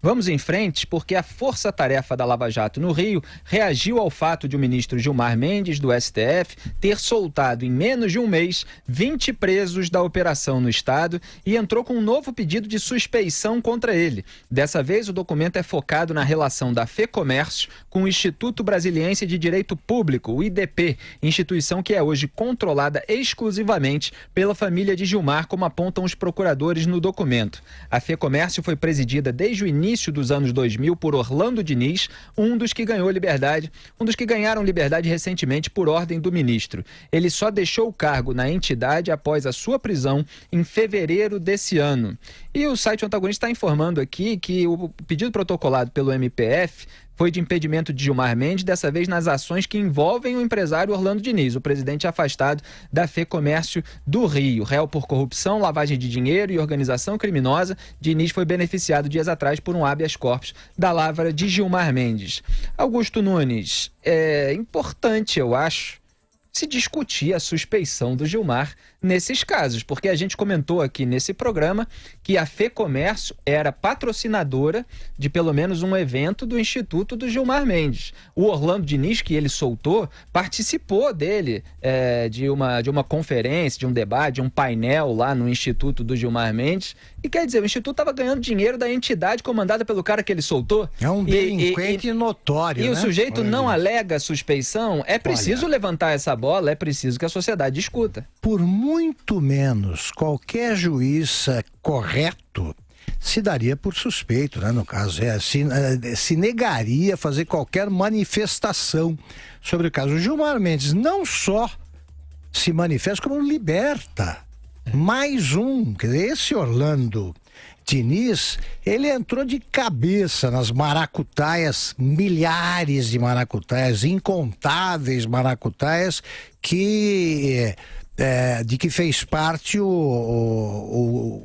Vamos em frente, porque a força-tarefa da Lava Jato no Rio reagiu ao fato de o ministro Gilmar Mendes, do STF, ter soltado em menos de um mês 20 presos da operação no estado e entrou com um novo pedido de suspeição contra ele. Dessa vez, o documento é focado na relação da FEComércio com o Instituto Brasiliense de Direito Público, o IDP, instituição que é hoje controlada exclusivamente pela família de Gilmar, como apontam os procuradores no documento. A FEComércio foi presidida desde o início dos anos 2000 por Orlando Diniz, um dos que ganharam liberdade recentemente por ordem do ministro. Ele só deixou o cargo na entidade após a sua prisão em fevereiro desse ano. E o site Antagonista está informando aqui que o pedido protocolado pelo MPF foi de impedimento de Gilmar Mendes, dessa vez nas ações que envolvem o empresário Orlando Diniz, o presidente afastado da FEComércio do Rio. Réu por corrupção, lavagem de dinheiro e organização criminosa, Diniz foi beneficiado dias atrás por um habeas corpus da lavra de Gilmar Mendes. Augusto Nunes, é importante, eu acho, se discutir a suspeição do Gilmar nesses casos, porque a gente comentou aqui nesse programa que a FEComércio era patrocinadora de pelo menos um evento do Instituto do Gilmar Mendes. O Orlando Diniz, que ele soltou, participou dele, de uma conferência, de um debate, de um painel lá no Instituto do Gilmar Mendes, e quer dizer, o Instituto estava ganhando dinheiro da entidade comandada pelo cara que ele soltou. É um delinquente notório, e né? o sujeito não alega suspeição, é preciso levantar essa bola, é preciso que a sociedade discuta. Por muito menos qualquer juiz correto se daria por suspeito, né? No caso, se negaria a fazer qualquer manifestação sobre o caso. O Gilmar Mendes não só se manifesta, como liberta mais um. Quer dizer, esse Orlando Diniz, ele entrou de cabeça nas maracutaias, milhares de maracutaias, incontáveis maracutaias de que fez parte o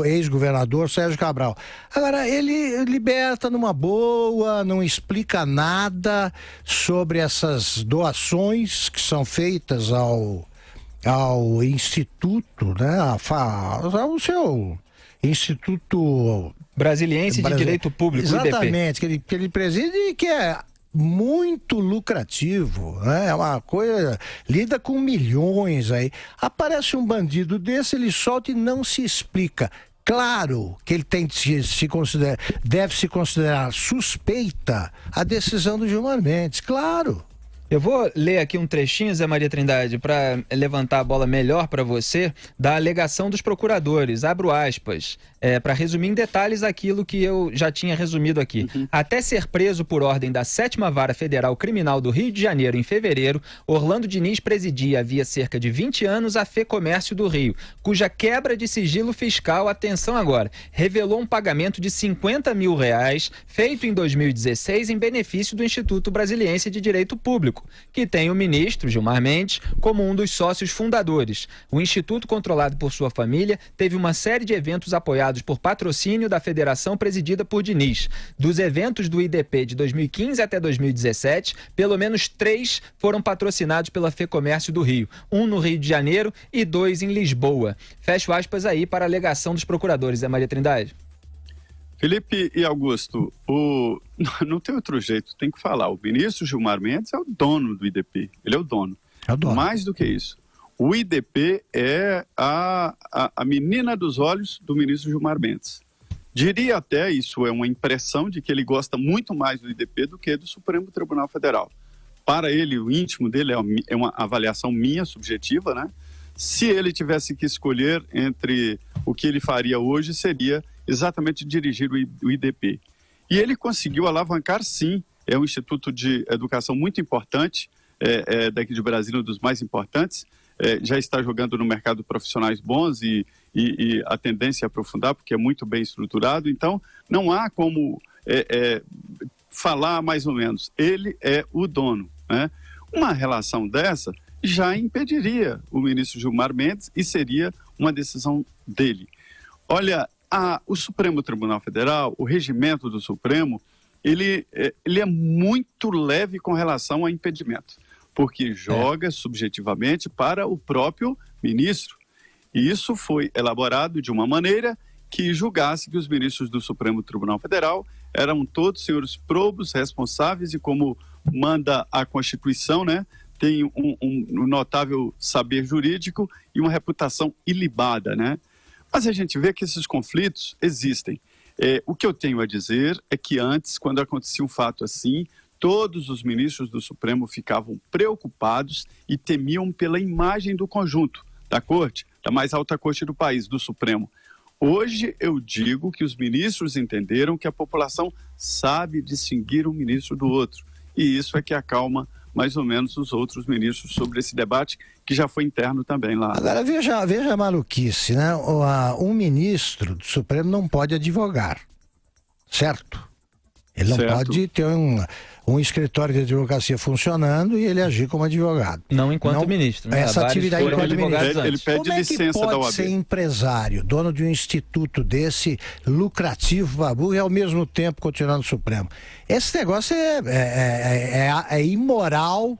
ex-governador Sérgio Cabral. Agora, ele liberta numa boa, não explica nada sobre essas doações que são feitas ao Instituto, né? Ao seu Instituto Brasiliense de Direito Público, exatamente, que ele preside e que é muito lucrativo, né? É uma coisa, lida com milhões aí. Aparece um bandido desse, ele solta e não se explica. Claro que ele deve se considerar suspeita a decisão do Gilmar Mendes, claro. Eu vou ler aqui um trechinho, Zé Maria Trindade, para levantar a bola melhor para você, da alegação dos procuradores. Abro aspas, para resumir em detalhes aquilo que eu já tinha resumido aqui. Até ser preso por ordem da 7ª Vara Federal Criminal do Rio de Janeiro em fevereiro, Orlando Diniz presidia havia cerca de 20 anos a FEComércio do Rio, cuja quebra de sigilo fiscal, atenção agora, revelou um pagamento de R$50 mil feito em 2016 em benefício do Instituto Brasiliense de Direito Público, que tem o ministro Gilmar Mendes como um dos sócios fundadores. O instituto, controlado por sua família, teve uma série de eventos apoiados por patrocínio da federação presidida por Diniz. Dos eventos do IDP de 2015 até 2017, pelo menos 3 foram patrocinados pela FEComércio do Rio, um no Rio de Janeiro e 2 em Lisboa. Fecho aspas aí para a alegação dos procuradores, Zé Maria Trindade. Felipe e Augusto, não tem outro jeito, tem que falar. O ministro Gilmar Mendes é o dono do IDP, ele é o dono. Mais do que isso, o IDP é a menina dos olhos do ministro Gilmar Mendes. Diria até, isso é uma impressão de que ele gosta muito mais do IDP do que do Supremo Tribunal Federal. Para ele, o íntimo dele é uma avaliação minha, subjetiva, né? Se ele tivesse que escolher entre o que ele faria hoje, seria exatamente dirigir o IDP. E ele conseguiu alavancar, sim, é um instituto de educação muito importante, daqui de Brasília, um dos mais importantes, já está jogando no mercado profissionais bons e a tendência é aprofundar, porque é muito bem estruturado, então não há como falar mais ou menos, ele é o dono, né? Uma relação dessa já impediria o ministro Gilmar Mendes e seria uma decisão dele. Olha, o Supremo Tribunal Federal, o regimento do Supremo, ele é muito leve com relação a impedimento, porque joga subjetivamente para o próprio ministro. E isso foi elaborado de uma maneira que julgasse que os ministros do Supremo Tribunal Federal eram todos senhores probos, responsáveis e, como manda a Constituição, né, tem um notável saber jurídico e uma reputação ilibada, né? Mas a gente vê que esses conflitos existem. O que eu tenho a dizer é que antes, quando acontecia um fato assim, todos os ministros do Supremo ficavam preocupados e temiam pela imagem do conjunto da Corte, da mais alta Corte do país, do Supremo. Hoje eu digo que os ministros entenderam que a população sabe distinguir um ministro do outro. E isso é que acalma mais ou menos os outros ministros sobre esse debate, que já foi interno também lá. Agora veja a maluquice, né? Um ministro do Supremo não pode advogar, certo? Ele não pode ter um escritório de advocacia funcionando e ele agir como advogado. Não enquanto ministro. Né? Essa atividade enquanto ministro. Ele pede licença da OAB. Como é que pode ser empresário, dono de um instituto desse, lucrativo, babu, e ao mesmo tempo continuar no Supremo? Esse negócio é imoral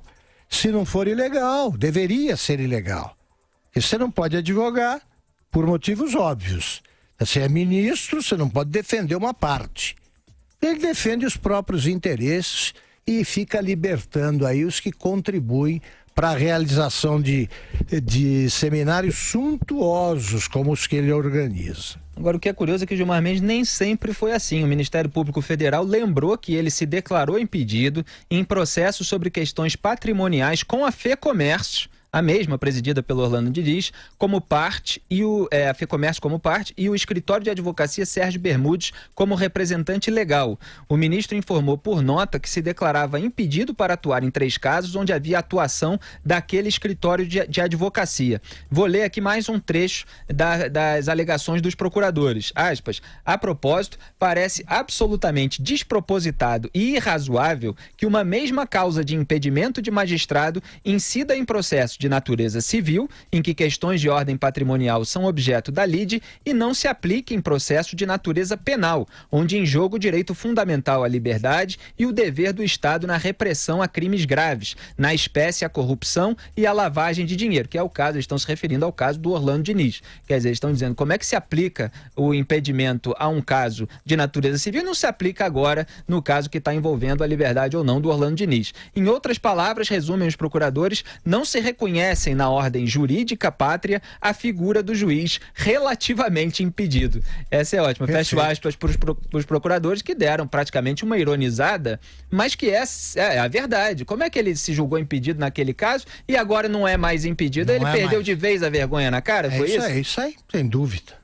se não for ilegal. Deveria ser ilegal. Porque você não pode advogar por motivos óbvios. Você é ministro, você não pode defender uma parte. Ele defende os próprios interesses e fica libertando aí os que contribuem para a realização de seminários suntuosos como os que ele organiza. Agora, o que é curioso é que o Gilmar Mendes nem sempre foi assim. O Ministério Público Federal lembrou que ele se declarou impedido em processo sobre questões patrimoniais com a FEComércio, a mesma presidida pelo Orlando Diniz, como parte, a FEComércio como parte, e o escritório de advocacia Sérgio Bermudes como representante legal. O ministro informou por nota que se declarava impedido para atuar em 3 casos onde havia atuação daquele escritório de advocacia. Vou ler aqui mais um trecho das alegações dos procuradores. Aspas, a propósito, parece absolutamente despropositado e irrazoável que uma mesma causa de impedimento de magistrado incida em processo de natureza civil, em que questões de ordem patrimonial são objeto da lide, e não se aplique em processo de natureza penal, onde em jogo o direito fundamental à liberdade e o dever do Estado na repressão a crimes graves, na espécie a corrupção e a lavagem de dinheiro, que é o caso, eles estão se referindo ao caso do Orlando Diniz. Quer dizer, eles estão dizendo como é que se aplica o impedimento a um caso de natureza civil e não se aplica agora no caso que está envolvendo a liberdade ou não do Orlando Diniz. Em outras palavras, resumem os procuradores, não se reconhecem na ordem jurídica pátria a figura do juiz relativamente impedido. Essa é ótima. Fecho aspas para os procuradores, que deram praticamente uma ironizada, mas que é a verdade. Como é que ele se julgou impedido naquele caso e agora não é mais impedido? Ele perdeu de vez a vergonha na cara? Foi isso? É isso aí, sem dúvida.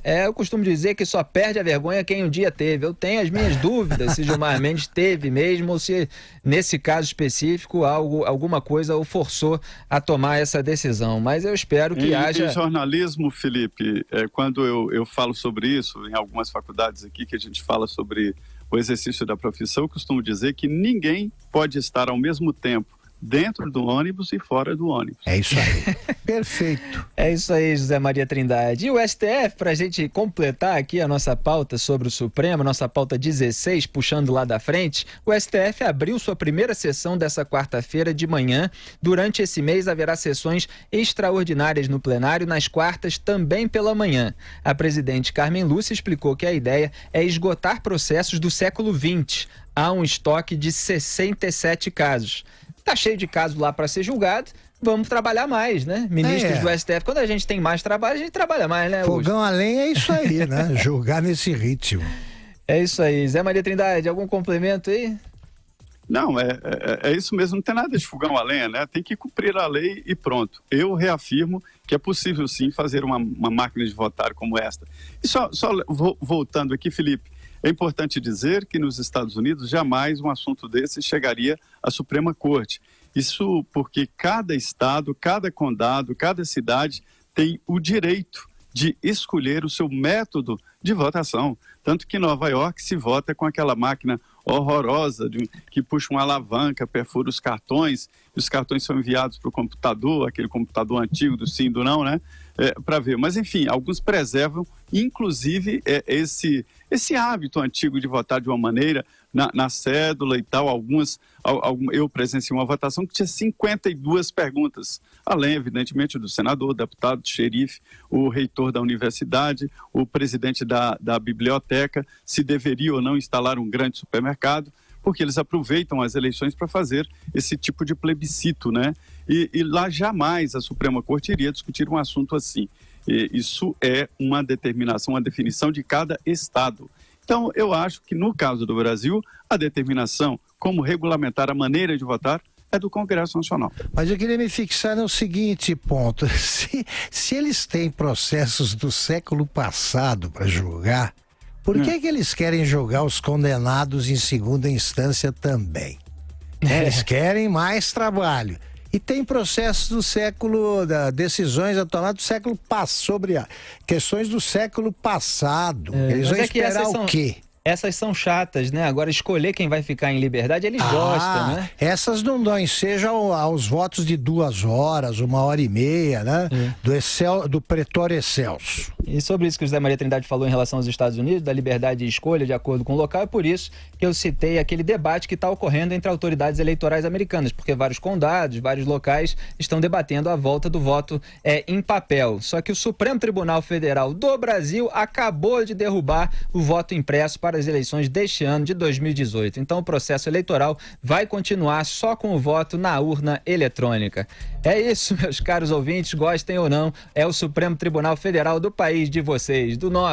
Eu costumo dizer que só perde a vergonha quem um dia teve. Eu tenho as minhas dúvidas se Gilmar Mendes teve mesmo ou se, nesse caso específico, alguma coisa o forçou a tomar essa decisão. Mas eu espero que haja... Em jornalismo, Felipe, quando eu falo sobre isso, em algumas faculdades aqui que a gente fala sobre o exercício da profissão, eu costumo dizer que ninguém pode estar ao mesmo tempo dentro do ônibus e fora do ônibus. É isso aí. Perfeito. É isso aí, José Maria Trindade. E o STF, para a gente completar aqui a nossa pauta sobre o Supremo, nossa pauta 16, puxando lá da frente, o STF abriu sua primeira sessão dessa quarta-feira de manhã. Durante esse mês haverá sessões extraordinárias no plenário, nas quartas também pela manhã. A presidente Carmen Lúcia explicou que a ideia é esgotar processos do século XX. Há um estoque de 67 casos. Tá cheio de casos lá para ser julgado, vamos trabalhar mais, né? Ministros do STF, quando a gente tem mais trabalho, a gente trabalha mais, né? Fogão a lenha é isso aí, né? Julgar nesse ritmo. É isso aí. Zé Maria Trindade, algum complemento aí? Não, é isso mesmo, não tem nada de fogão a lenha, né? Tem que cumprir a lei e pronto. Eu reafirmo que é possível sim fazer uma máquina de votar como esta. E só voltando aqui, Felipe, é importante dizer que nos Estados Unidos jamais um assunto desse chegaria à Suprema Corte. Isso porque cada estado, cada condado, cada cidade tem o direito de escolher o seu método de votação. Tanto que em Nova York se vota com aquela máquina horrorosa que puxa uma alavanca, perfura os cartões, e os cartões são enviados para o computador, aquele computador antigo do sim e do não, né? para ver. Mas, enfim, alguns preservam, inclusive, esse hábito antigo de votar de uma maneira na cédula e tal. Eu presenciei uma votação que tinha 52 perguntas, além, evidentemente, do senador, deputado, xerife, o reitor da universidade, o presidente da biblioteca, se deveria ou não instalar um grande supermercado, porque eles aproveitam as eleições para fazer esse tipo de plebiscito, né? E lá jamais a Suprema Corte iria discutir um assunto assim. Isso é uma determinação, uma definição de cada estado. Então, eu acho que no caso do Brasil, a determinação como regulamentar a maneira de votar é do Congresso Nacional. Mas eu queria me fixar no seguinte ponto: se eles têm processos do século passado para julgar, por que eles querem julgar os condenados em segunda instância também? Eles querem mais trabalho. E tem processos do século, decisões atuais do século passado, sobre questões do século passado. Eles vão esperar o quê? Essas são chatas, né? Agora, escolher quem vai ficar em liberdade, eles gostam, né? Essas não dão ensejo aos votos de 2 horas, 1h30, né? Do Pretório Excelso. E sobre isso que o José Maria Trindade falou em relação aos Estados Unidos, da liberdade de escolha de acordo com o local, é por isso que eu citei aquele debate que está ocorrendo entre autoridades eleitorais americanas, porque vários condados, vários locais estão debatendo a volta do voto em papel. Só que o Supremo Tribunal Federal do Brasil acabou de derrubar o voto impresso para as eleições deste ano de 2018. Então o processo eleitoral vai continuar só com o voto na urna eletrônica. É isso, meus caros ouvintes, gostem ou não, é o Supremo Tribunal Federal do país de vocês, do nosso.